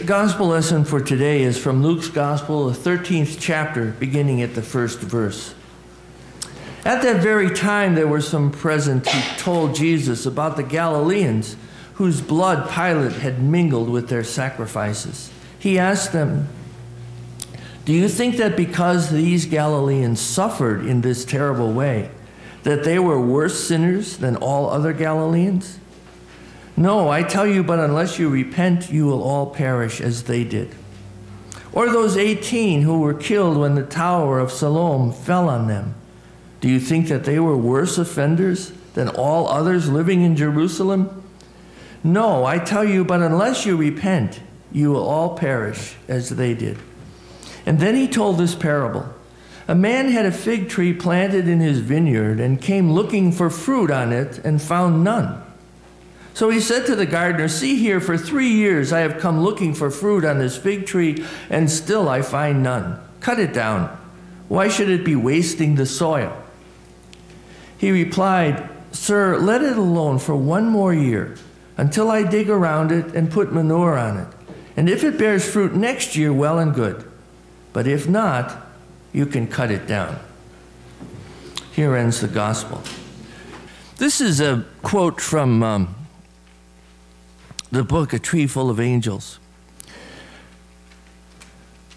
gospel lesson for today is from Luke's gospel, the 13th chapter, beginning at the first verse. At that very time, there were some present who told Jesus about the Galileans whose blood Pilate had mingled with their sacrifices. He asked them, "Do you think that because these Galileans suffered in this terrible way, that they were worse sinners than all other Galileans? No, I tell you, but unless you repent, you will all perish as they did. Or those 18 who were killed when the Tower of Siloam fell on them. Do you think that they were worse offenders than all others living in Jerusalem? No, I tell you, but unless you repent, you will all perish as they did." And then he told this parable. A man had a fig tree planted in his vineyard and came looking for fruit on it and found none. So he said to the gardener, "See here, for 3 years I have come looking for fruit on this fig tree, and still I find none. Cut it down. Why should it be wasting the soil?" He replied, "Sir, let it alone for 1 more year, until I dig around it and put manure on it. And if it bears fruit next year, well and good. But if not, you can cut it down." Here ends the gospel. This is a quote from the book, A Tree Full of Angels.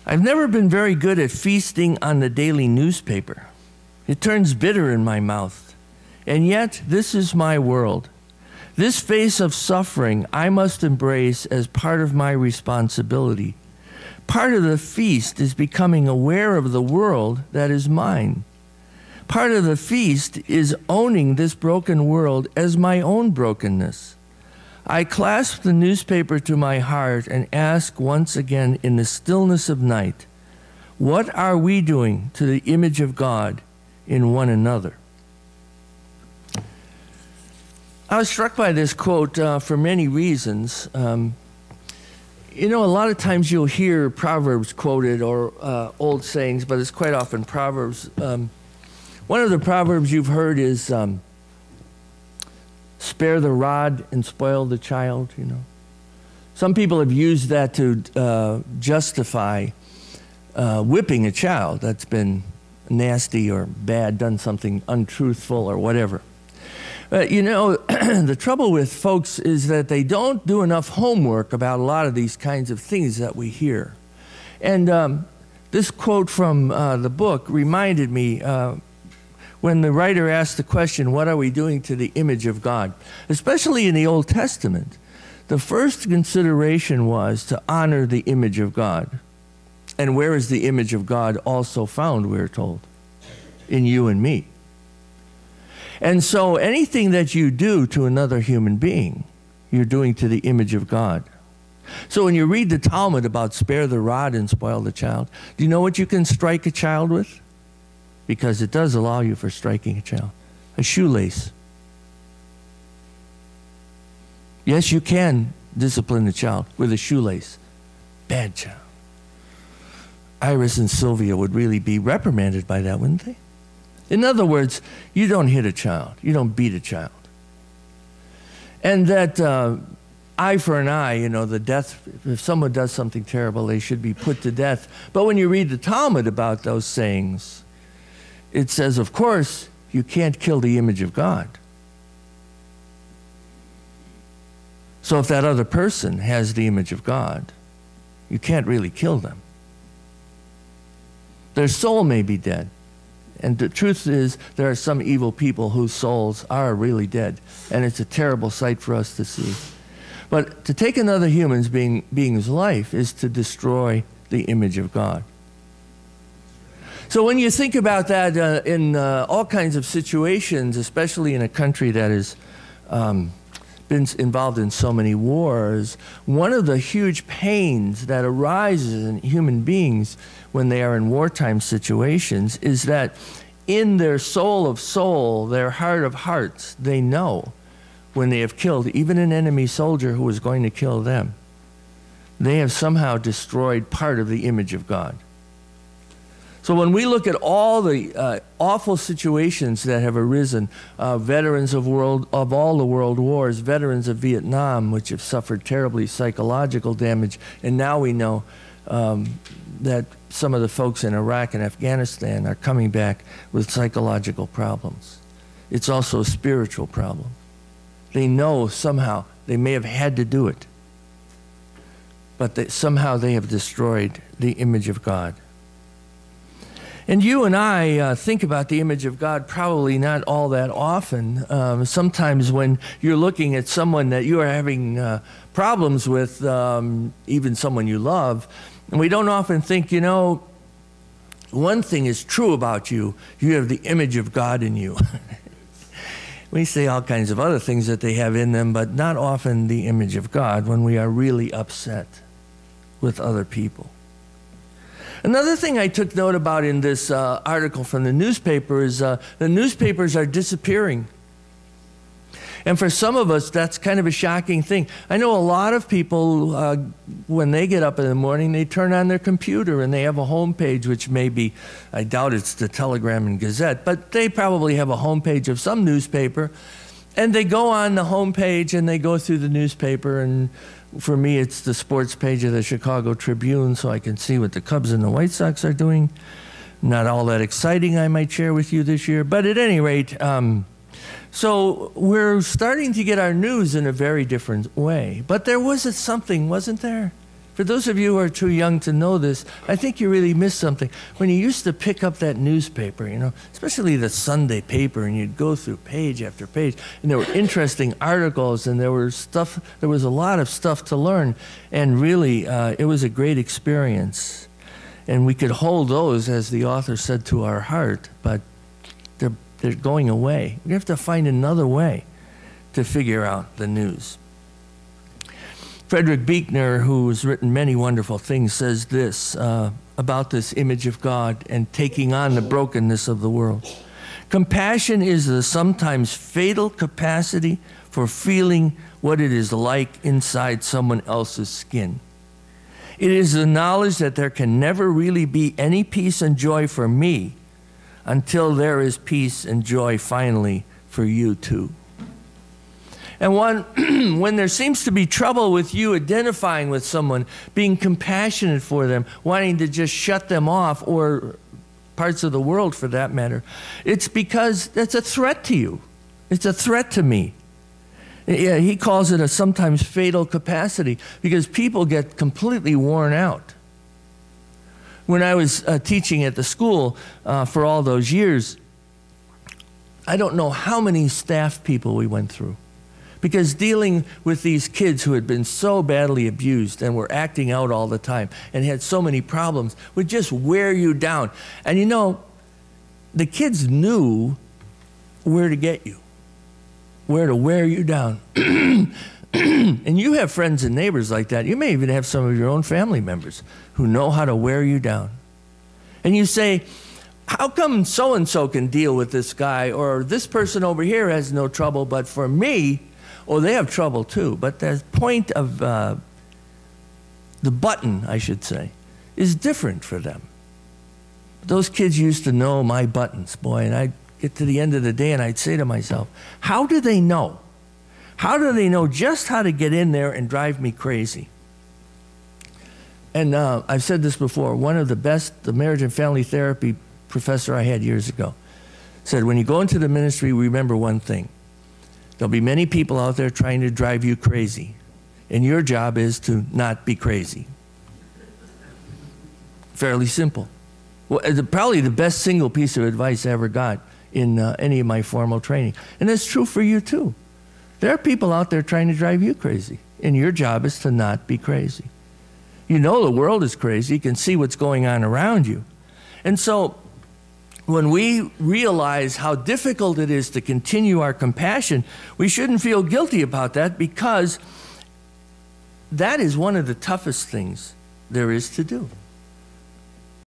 "I've never been very good at feasting on the daily newspaper. It turns bitter in my mouth. And yet, this is my world. This phase of suffering I must embrace as part of my responsibility. Part of the feast is becoming aware of the world that is mine. Part of the feast is owning this broken world as my own brokenness. I clasp the newspaper to my heart and ask once again in the stillness of night, what are we doing to the image of God in one another?" I was struck by this quote for many reasons. You know, a lot of times you'll hear Proverbs quoted or old sayings, but it's quite often Proverbs. One of the Proverbs you've heard is, "Spare the rod and spoil the child," you know. Some people have used that to justify whipping a child that's been nasty or bad, done something untruthful or whatever. But you know, the trouble with folks is that they don't do enough homework about a lot of these kinds of things that we hear. And this quote from the book reminded me when the writer asked the question, what are we doing to the image of God? Especially in the Old Testament, the first consideration was to honor the image of God. And where is the image of God also found, we're told? In you and me. And so anything that you do to another human being, you're doing to the image of God. So when you read the Talmud about spare the rod and spoil the child, do you know what you can strike a child with? Because it does allow you for striking a child. A shoelace. Yes, you can discipline a child with a shoelace. Bad child. Iris and Sylvia would really be reprimanded by that, wouldn't they? In other words, you don't hit a child. You don't beat a child. And that eye for an eye, you know, the death, if someone does something terrible, they should be put to death. But when you read the Talmud about those sayings, it says, of course, you can't kill the image of God. So if that other person has the image of God, you can't really kill them. Their soul may be dead. And the truth is, there are some evil people whose souls are really dead. And it's a terrible sight for us to see. But to take another human being's life is to destroy the image of God. So when you think about that in all kinds of situations, especially in a country that has been involved in so many wars, one of the huge pains that arises in human beings when they are in wartime situations is that in their soul of soul, their heart of hearts, they know when they have killed even an enemy soldier who was going to kill them, they have somehow destroyed part of the image of God. So when we look at all the awful situations that have arisen, veterans of all the world wars, veterans of Vietnam, which have suffered terribly psychological damage, and now we know that some of the folks in Iraq and Afghanistan are coming back with psychological problems. It's also a spiritual problem. They know somehow they may have had to do it, but somehow they have destroyed the image of God. And you and I think about the image of God probably not all that often. Sometimes when you're looking at someone that you are having problems with, even someone you love, and we don't often think, you know, one thing is true about you, you have the image of God in you. We say all kinds of other things that they have in them, but not often the image of God when we are really upset with other people. Another thing I took note about in this article from the newspaper is the newspapers are disappearing. And for some of us, that's kind of a shocking thing. I know a lot of people, when they get up in the morning, they turn on their computer and they have a homepage, which may be, I doubt it's the Telegram and Gazette, but they probably have a homepage of some newspaper. And they go on the homepage and they go through the newspaper, and for me, it's the sports page of the Chicago Tribune, so I can see what the Cubs and the White Sox are doing. Not all that exciting, I might share with you this year. But at any rate, so we're starting to get our news in a very different way. But there was something, wasn't there? For those of you who are too young to know this, I think you really missed something. When you used to pick up that newspaper, you know, especially the Sunday paper, and you'd go through page after page, and there were interesting articles, and there was a lot of stuff to learn, and really, it was a great experience. And we could hold those, as the author said, to our heart, but they're going away. We have to find another way to figure out the news. Frederick Buechner, who has written many wonderful things, says this about this image of God and taking on the brokenness of the world. Compassion is the sometimes fatal capacity for feeling what it is like inside someone else's skin. It is the knowledge that there can never really be any peace and joy for me until there is peace and joy finally for you too. And when there seems to be trouble with you identifying with someone, being compassionate for them, wanting to just shut them off, or parts of the world for that matter, it's because that's a threat to you. It's a threat to me. Yeah, he calls it a sometimes fatal capacity because people get completely worn out. When I was teaching at the school for all those years, I don't know how many staff people we went through. Because dealing with these kids who had been so badly abused and were acting out all the time and had so many problems would just wear you down. And you know, the kids knew where to get you, where to wear you down. And you have friends and neighbors like that. You may even have some of your own family members who know how to wear you down. And you say, how come so-and-so can deal with this guy, or this person over here has no trouble, but for me, oh, they have trouble too. But the point of the button, I should say, is different for them. Those kids used to know my buttons, boy, and I'd get to the end of the day and I'd say to myself, how do they know? How do they know just how to get in there and drive me crazy? And I've said this before, one of the best, the marriage and family therapy professor I had years ago, said, when you go into the ministry, remember one thing. There'll be many people out there trying to drive you crazy, and your job is to not be crazy. Fairly simple. Well, probably the best single piece of advice I ever got in any of my formal training. And that's true for you too. There are people out there trying to drive you crazy, and your job is to not be crazy. You know the world is crazy. You can see what's going on around you. And so when we realize how difficult it is to continue our compassion, we shouldn't feel guilty about that, because that is one of the toughest things there is to do.